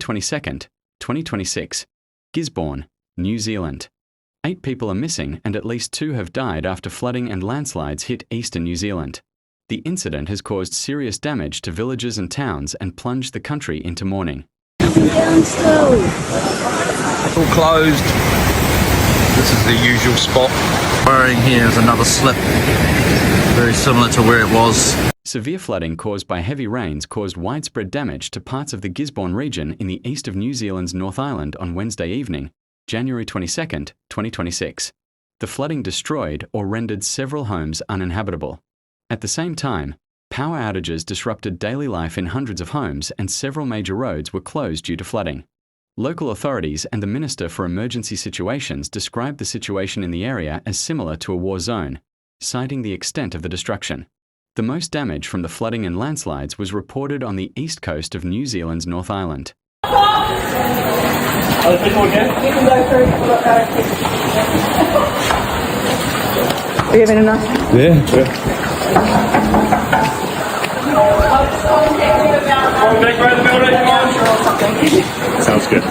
22nd, 2026, Gisborne, New Zealand. 8 people are missing and at least 2 have died after flooding and landslides hit eastern New Zealand. The incident has caused serious damage to villages and towns and plunged the country into mourning. Down slowly. All closed. This is the usual spot. Worrying here is another slip, very similar to where it was. Severe flooding caused by heavy rains caused widespread damage to parts of the Gisborne region in the east of New Zealand's North Island on Wednesday evening, January 22nd, 2026. The flooding destroyed or rendered several homes uninhabitable. At the same time, power outages disrupted daily life in hundreds of homes and several major roads were closed due to flooding. Local authorities and the Minister for Emergency Situations described the situation in the area as similar to a war zone, citing the extent of the destruction. The most damage from the flooding and landslides was reported on the east coast of New Zealand's North Island. Other people again? Are you having enough? Yeah. Sounds good.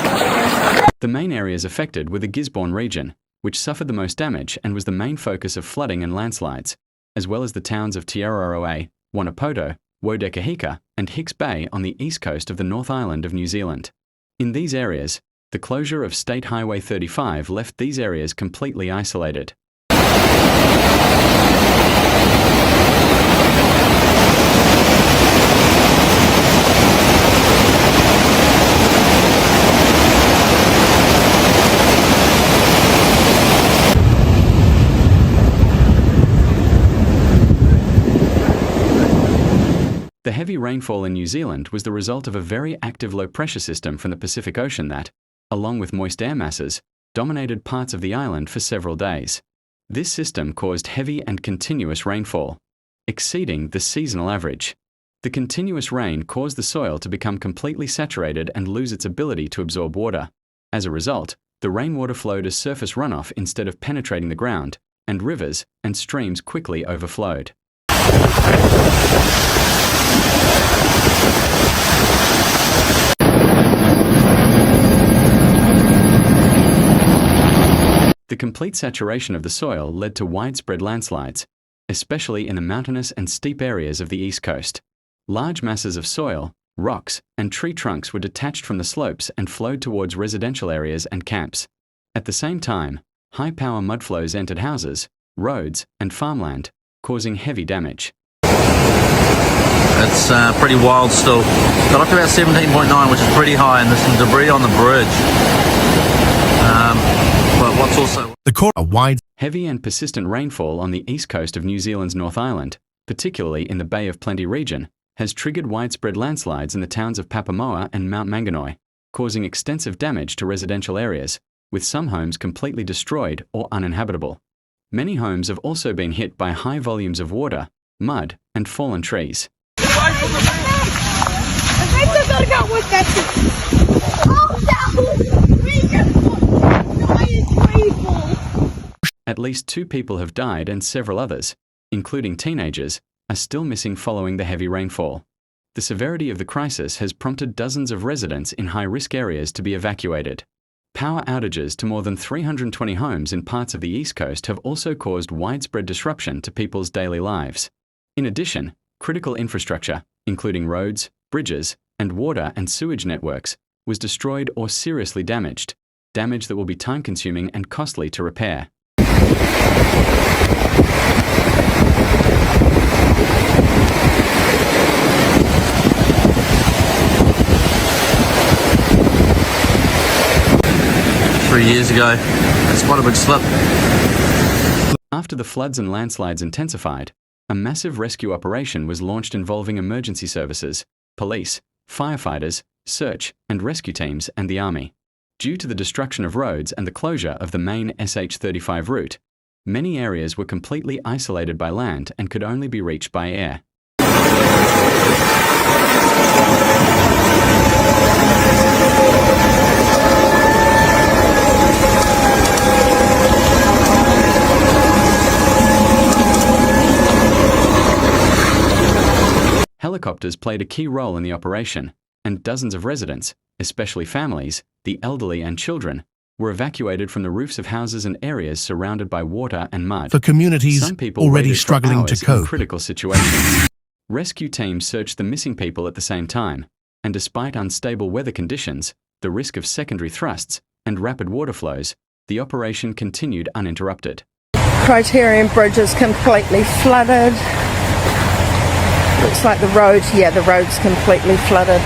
The main areas affected were the Gisborne region, which suffered the most damage and was the main focus of flooding and landslides, as well as the towns of Te Araroa, Wanapoto, Wodekahika, and Hicks Bay on the east coast of the North Island of New Zealand. In these areas, the closure of State Highway 35 left these areas completely isolated. The heavy rainfall in New Zealand was the result of a very active low-pressure system from the Pacific Ocean that, along with moist air masses, dominated parts of the island for several days. This system caused heavy and continuous rainfall, exceeding the seasonal average. The continuous rain caused the soil to become completely saturated and lose its ability to absorb water. As a result, the rainwater flowed as surface runoff instead of penetrating the ground, and rivers and streams quickly overflowed. The complete saturation of the soil led to widespread landslides, especially in the mountainous and steep areas of the east coast. Large masses of soil, rocks, and tree trunks were detached from the slopes and flowed towards residential areas and camps. At the same time, high-power mudflows entered houses, roads, and farmland, causing heavy damage. It's pretty wild still. Got up to about 17.9, which is pretty high, and there's some debris on the bridge. But what's also Heavy and persistent rainfall on the east coast of New Zealand's North Island, particularly in the Bay of Plenty region, has triggered widespread landslides in the towns of Papamoa and Mount Maunganui, causing extensive damage to residential areas, with some homes completely destroyed or uninhabitable. Many homes have also been hit by high volumes of water, mud, and fallen trees. At least 2 people have died and several others, including teenagers, are still missing following the heavy rainfall. The severity of the crisis has prompted dozens of residents in high-risk areas to be evacuated. Power outages to more than 320 homes in parts of the East Coast have also caused widespread disruption to people's daily lives. In addition, critical infrastructure, including roads, bridges, and water and sewage networks, was destroyed or seriously damaged, damage that will be time-consuming and costly to repair. Years ago. It's quite a big slip. After the floods and landslides intensified, a massive rescue operation was launched involving emergency services, police, firefighters, search and rescue teams, and the army. Due to the destruction of roads and the closure of the main SH-35 route, many areas were completely isolated by land and could only be reached by air. 'Helicopters played a key role in the operation, and dozens of residents, especially families, the elderly and children, were evacuated from the roofs of houses and areas surrounded by water and mud. For communities Some people already waited for struggling to hours in cope. critical situations. Rescue teams searched the missing people at the same time, and despite unstable weather conditions, the risk of secondary thrusts, and rapid water flows, the operation continued uninterrupted. Criterion Bridge is completely flooded. Looks like the road's completely flooded.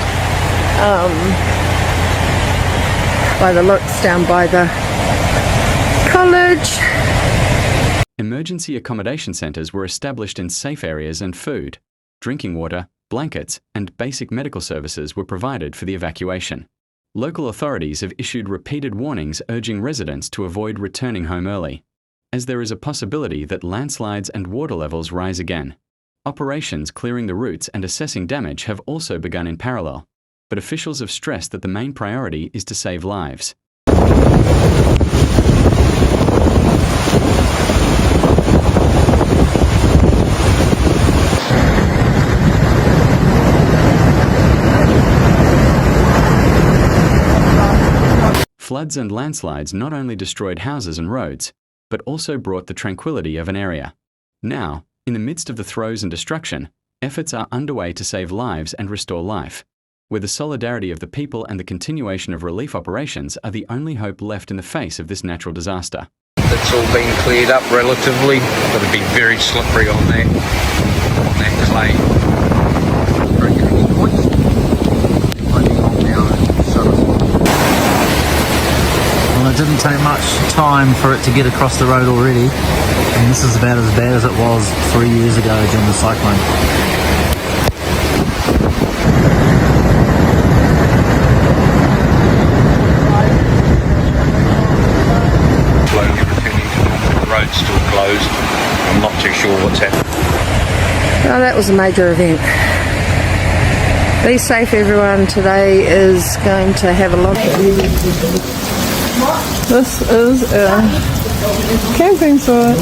By the looks down by the college. Emergency accommodation centres were established in safe areas and food, drinking water, blankets, and basic medical services were provided for the evacuation. Local authorities have issued repeated warnings urging residents to avoid returning home early, as there is a possibility that landslides and water levels rise again. Operations clearing the routes and assessing damage have also begun in parallel, but officials have stressed that the main priority is to save lives. Floods and landslides not only destroyed houses and roads, but also brought the tranquility of an area. Now, in the midst of the throes and destruction, efforts are underway to save lives and restore life, where the solidarity of the people and the continuation of relief operations are the only hope left in the face of this natural disaster. It's all been cleared up relatively, but it'd be very slippery on that clay. Breaking any points. Might be long now and shut us off. Well, it didn't take much time for it to get across the road already, and this is about as bad as it was 3 years ago during the cyclone. Slowly returning to normal. The road's still closed. I'm not too sure what's happening. Oh, that was a major event. Be safe, everyone. Today is going to have a lot. This is a camping site.